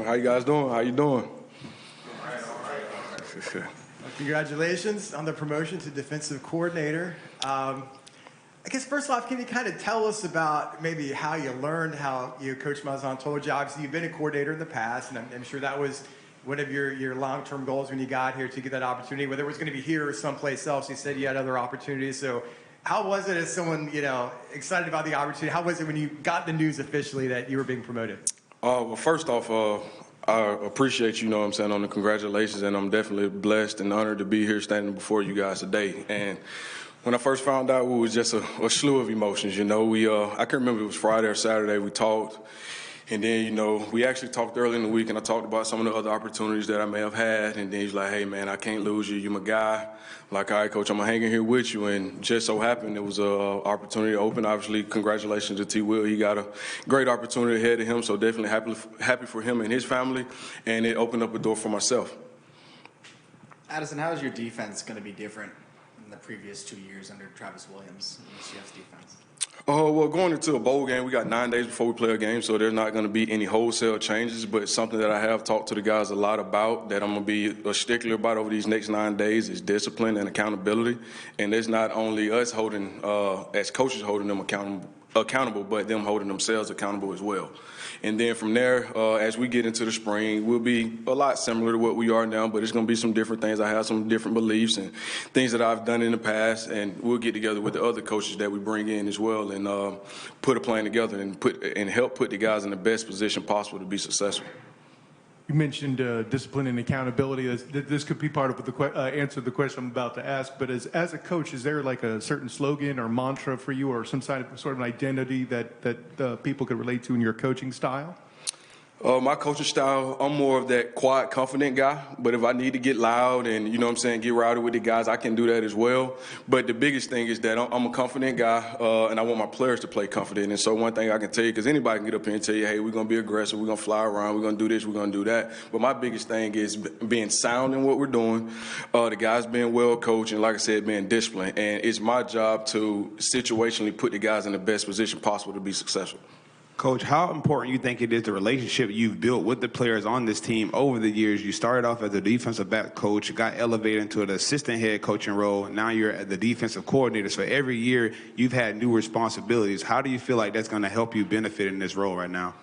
How you guys doing? How you doing? Well, congratulations on the promotion to defensive coordinator. I guess first off, can you kind of tell us about maybe how you learned how Coach Malzahn told you? Obviously, you've been a coordinator in the past, and I'm sure that was one of your long-term goals when you got here to get that opportunity, whether it was going to be here or someplace else. You said you had other opportunities. So how was it as someone, excited about the opportunity? How was it when you got the news officially that you were being promoted? Well, first off, I appreciate you, on the congratulations, and I'm definitely blessed and honored to be here standing before you guys today. And when I first found out, it was just a slew of emotions. I can't remember if it was Friday or Saturday. We talked, and then we actually talked early in the week, and I talked about some of the other opportunities that I may have had. And then he's like, "Hey, man, I can't lose you. You're my guy." I'm like, "All right, Coach, I'm gonna hang in here with you." And just so happened, it was an opportunity to open. Obviously, congratulations to T. Will. He got a great opportunity ahead of him, so definitely happy for him and his family. And it opened up a door for myself. Addison, how is your defense going to be different than the previous 2 years under Travis Williams in the CF's defense? Well, going into a bowl game, we got 9 days before we play a game, so there's not going to be any wholesale changes, but it's something that I have talked to the guys a lot about, that I'm going to be a stickler about over these next 9 days, is discipline and accountability. And it's not only us holding, as coaches holding them accountable, but them holding themselves accountable as well. And then from there, as we get into the spring, we'll be a lot similar to what we are now, but it's going to be some different things. I have some different beliefs and things that I've done in the past, and we'll get together with the other coaches that we bring in as well and put a plan together and help put the guys in the best position possible to be successful. You mentioned discipline and accountability. This could be part of the answer to the question I'm about to ask, but as a coach, is there like a certain slogan or mantra for you, or some sort of an identity that people could relate to in your coaching style? My coaching style, I'm more of that quiet, confident guy. But if I need to get loud and, get rowdy with the guys, I can do that as well. But the biggest thing is that I'm a confident guy, and I want my players to play confident. And so one thing I can tell you, because anybody can get up here and tell you, hey, we're going to be aggressive, we're going to fly around, we're going to do this, we're going to do that. But my biggest thing is being sound in what we're doing, the guys being well coached, and like I said, being disciplined. And it's my job to situationally put the guys in the best position possible to be successful. Coach, how important you think it is, the relationship you've built with the players on this team over the years? You started off as a defensive back coach, got elevated into an assistant head coaching role. Now you're at the defensive coordinator. So every year you've had new responsibilities. How do you feel like that's going to help you benefit in this role right now?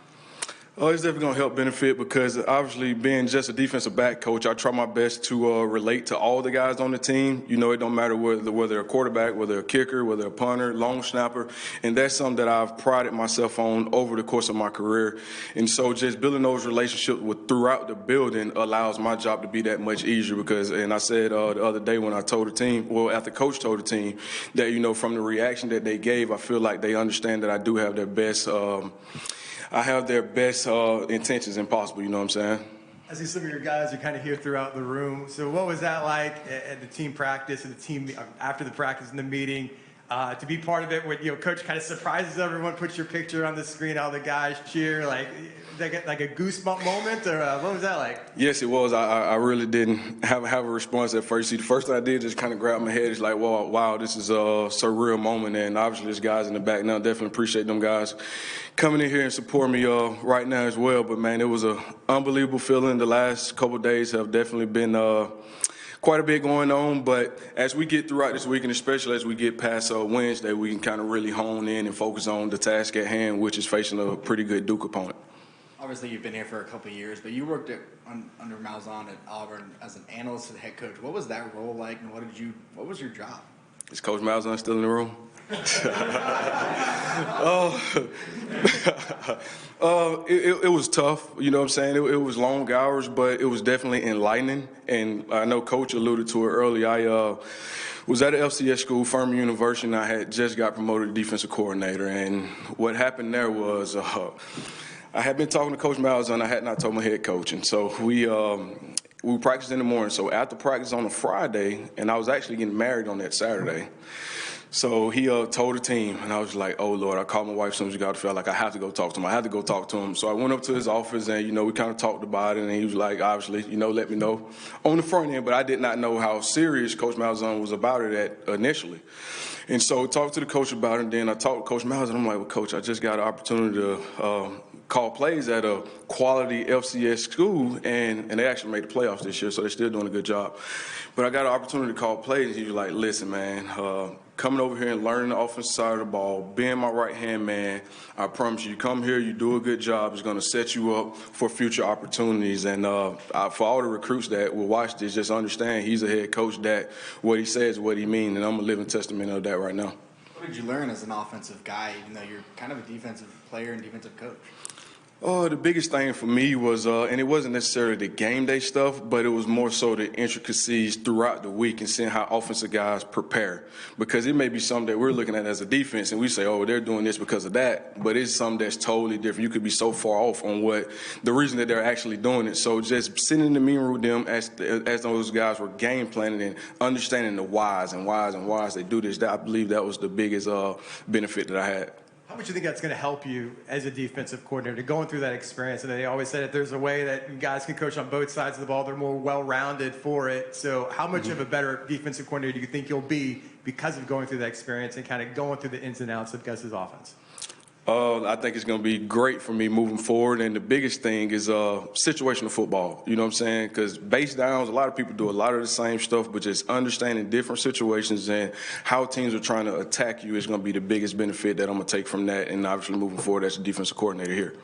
It's definitely going to help benefit because obviously being just a defensive back coach, I try my best to relate to all the guys on the team. It don't matter whether they're a quarterback, whether they're a kicker, whether they're a punter, long snapper. And that's something that I've prided myself on over the course of my career. And so just building those relationships throughout the building allows my job to be that much easier because, and I said the other day when I told the team, after Coach told the team that, from the reaction that they gave, I feel like they understand that I do have their best I have their best intentions impossible, you know what I'm saying? I see some of your guys are kind of here throughout the room. So what was that like at the team practice and the team after the practice and the meeting to be part of it when, Coach kind of surprises everyone, puts your picture on the screen, all the guys cheer, like a goosebump moment, or what was that like? Yes, it was. I really didn't have a response at first. See, the first thing I did just kind of grab my head. It's like, wow, this is a surreal moment. And obviously there's guys in the back now. Definitely appreciate them guys coming in here and supporting me right now as well. But, man, it was an unbelievable feeling. The last couple of days have definitely been quite a bit going on, but as we get throughout this week, and especially as we get past Wednesday, we can kind of really hone in and focus on the task at hand, which is facing a pretty good Duke opponent. Obviously, you've been here for a couple of years, but you worked under Malzahn at Auburn as an analyst and head coach. What was that role like, and what was your job? Is Coach Malzahn still in the room? It was tough, you know what I'm saying? It was long hours, but it was definitely enlightening. And I know Coach alluded to it earlier. I was at an FCS school, Furman University, and I had just got promoted to defensive coordinator. And what happened there was I had been talking to Coach Malzahn. I had not told my head coach. And so we practiced in the morning. So after practice on a Friday, and I was actually getting married on that Saturday. So he told the team, and I was like, oh, Lord, I called my wife as soon as we got to feel like I have to go talk to him. I had to go talk to him. So I went up to his office, and, we kind of talked about it, and he was like, obviously, let me know on the front end. But I did not know how serious Coach Malzahn was about it initially. And so I talked to the coach about it, and then I talked to Coach Malzahn. I'm like, well, Coach, I just got an opportunity to call plays at a quality FCS school, and they actually made the playoffs this year, so they're still doing a good job. But I got an opportunity to call plays, and you're like, listen, man, coming over here and learning the offensive side of the ball, being my right-hand man, I promise you come here, you do a good job, it's going to set you up for future opportunities. And for all the recruits that will watch this, just understand he's a head coach that what he says, what he means, and I'm a living testament of that right now. What did you learn as an offensive guy, even though you're kind of a defensive player and defensive coach? The biggest thing for me was, and it wasn't necessarily the game day stuff, but it was more so the intricacies throughout the week and seeing how offensive guys prepare. Because it may be something that we're looking at as a defense, and we say, oh, they're doing this because of that, but it's something that's totally different. You could be so far off on what the reason that they're actually doing it. So just sitting in the meeting room with them as those guys were game planning and understanding the whys and whys and whys they do this, I believe that was the biggest benefit that I had. How much do you think that's going to help you as a defensive coordinator, going through that experience? And they always say that there's a way that guys can coach on both sides of the ball. They're more well-rounded for it. So how much of a better defensive coordinator do you think you'll be because of going through that experience and kind of going through the ins and outs of Gus's offense? I think it's going to be great for me moving forward. And the biggest thing is situational football. You know what I'm saying? Because base downs, a lot of people do a lot of the same stuff, but just understanding different situations and how teams are trying to attack you is going to be the biggest benefit that I'm going to take from that. And obviously moving forward as a defensive coordinator here.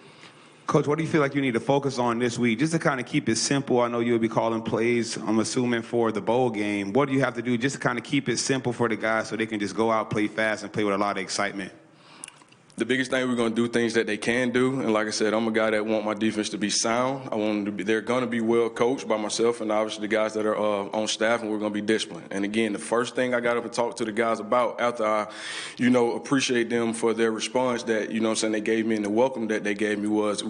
Coach, what do you feel like you need to focus on this week? Just to kind of keep it simple, I know you'll be calling plays, I'm assuming, for the bowl game. What do you have to do just to kind of keep it simple for the guys so they can just go out, play fast, and play with a lot of excitement? The biggest thing, we're going to do things that they can do. And like I said, I'm a guy that want my defense to be sound. I want them to be, they're going to be well coached by myself and obviously the guys that are on staff, and we're going to be disciplined. And again, the first thing I got up and talked to the guys about after I, appreciate them for their response that, they gave me and the welcome that they gave me was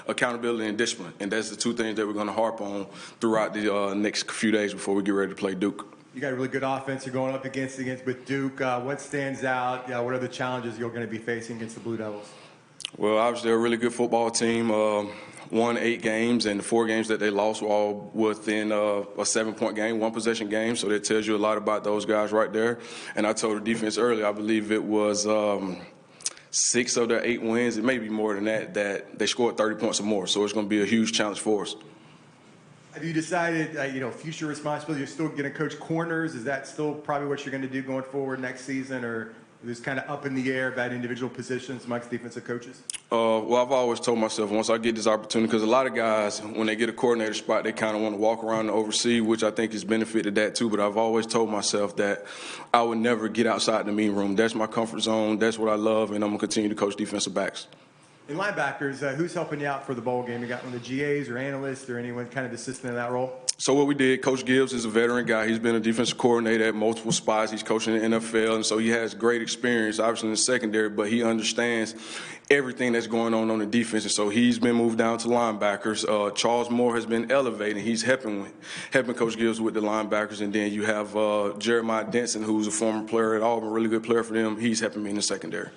accountability and discipline. And that's the two things that we're going to harp on throughout the next few days before we get ready to play Duke. You got a really good offense you're going up against with Duke. What stands out? What are the challenges you're going to be facing against the Blue Devils? Well, obviously they're a really good football team. Won 8 games, and the 4 games that they lost were all within a 7-point game, 1-possession game. So that tells you a lot about those guys right there. And I told the defense earlier, I believe it was 6 of their 8 wins. It may be more than that they scored 30 points or more. So it's going to be a huge challenge for us. Have you decided, future responsibility, you're still going to coach corners? Is that still probably what you're going to do going forward next season, or is it kind of up in the air about individual positions amongst defensive coaches? Well, I've always told myself once I get this opportunity, because a lot of guys, when they get a coordinator spot, they kind of want to walk around and oversee, which I think has benefited that too. But I've always told myself that I would never get outside the meeting room. That's my comfort zone. That's what I love, and I'm going to continue to coach defensive backs. In linebackers, who's helping you out for the bowl game? You got one of the GAs or analysts or anyone kind of assisting in that role? So what we did, Coach Gibbs is a veteran guy. He's been a defensive coordinator at multiple spots. He's coaching in the NFL, and so he has great experience, obviously in the secondary, but he understands everything that's going on the defense. And so he's been moved down to linebackers. Charles Moore has been elevated. He's helping Coach Gibbs with the linebackers. And then you have Jeremiah Denson, who's a former player at Auburn, a really good player for them. He's helping me in the secondary.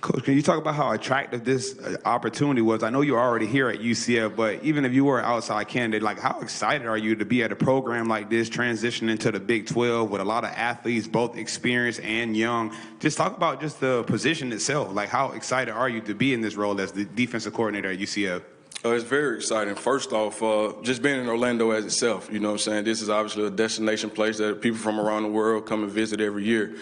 Coach, can you talk about how attractive this opportunity was? I know you're already here at UCF, but even if you were an outside candidate, how excited are you to be at a program like this, transitioning to the Big 12 with a lot of athletes, both experienced and young? Just talk about just the position itself. How excited are you to be in this role as the defensive coordinator at UCF? It's very exciting. First off, just being in Orlando as itself, you know what I'm saying? This is obviously a destination place that people from around the world come and visit every year.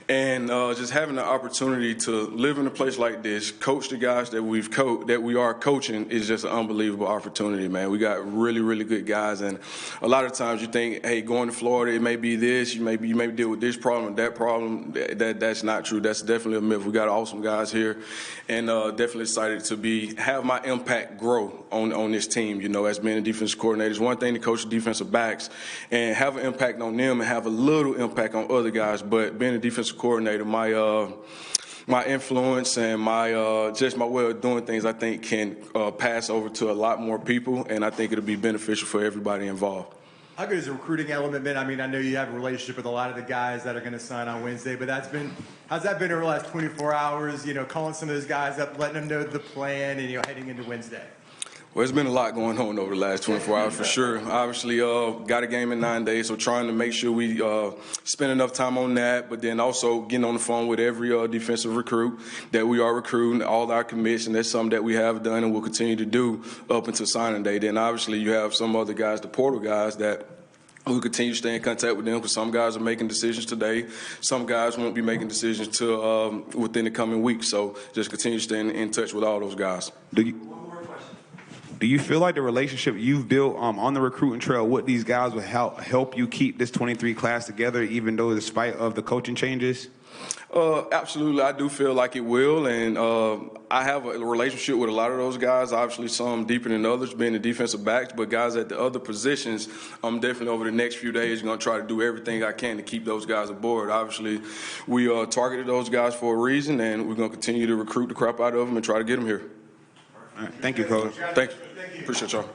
And just having the opportunity to live in a place like this, coach the guys that we are coaching is just an unbelievable opportunity, man. We got really, really good guys. And a lot of times you think, hey, going to Florida, it may be this, you may deal with this problem, that problem. That's not true. That's definitely a myth. We got awesome guys here, and definitely excited to have my impact grow on this team, as being a defensive coordinator. It's one thing to coach the defensive backs and have an impact on them and have a little impact on other guys, but being a defensive coordinator, my influence and just my way of doing things, I think can pass over to a lot more people, and I think it'll be beneficial for everybody involved. How good has the recruiting element been? I mean, I know you have a relationship with a lot of the guys that are going to sign on Wednesday, but how's that been over the last 24 hours, calling some of those guys up, letting them know the plan and, heading into Wednesday? Well, it's been a lot going on over the last 24 hours for sure. Obviously, got a game in 9 days, so trying to make sure we spend enough time on that, but then also getting on the phone with every defensive recruit that we are recruiting, all our commits, and that's something that we have done and will continue to do up until signing day. Then obviously you have some other guys, the portal guys, that we'll continue to stay in contact with them because some guys are making decisions today. Some guys won't be making decisions till within the coming weeks. So just continue to stay in touch with all those guys. Do you feel like the relationship you've built on the recruiting trail with these guys will help you keep this 23 class together, even though despite of the coaching changes? Absolutely, I do feel like it will, and I have a relationship with a lot of those guys. Obviously, some deeper than others, being the defensive backs, but guys at the other positions, I'm definitely over the next few days going to try to do everything I can to keep those guys aboard. Obviously, we targeted those guys for a reason, and we're going to continue to recruit the crap out of them and try to get them here. All right. Thank you, Coach. Thank you. Appreciate y'all.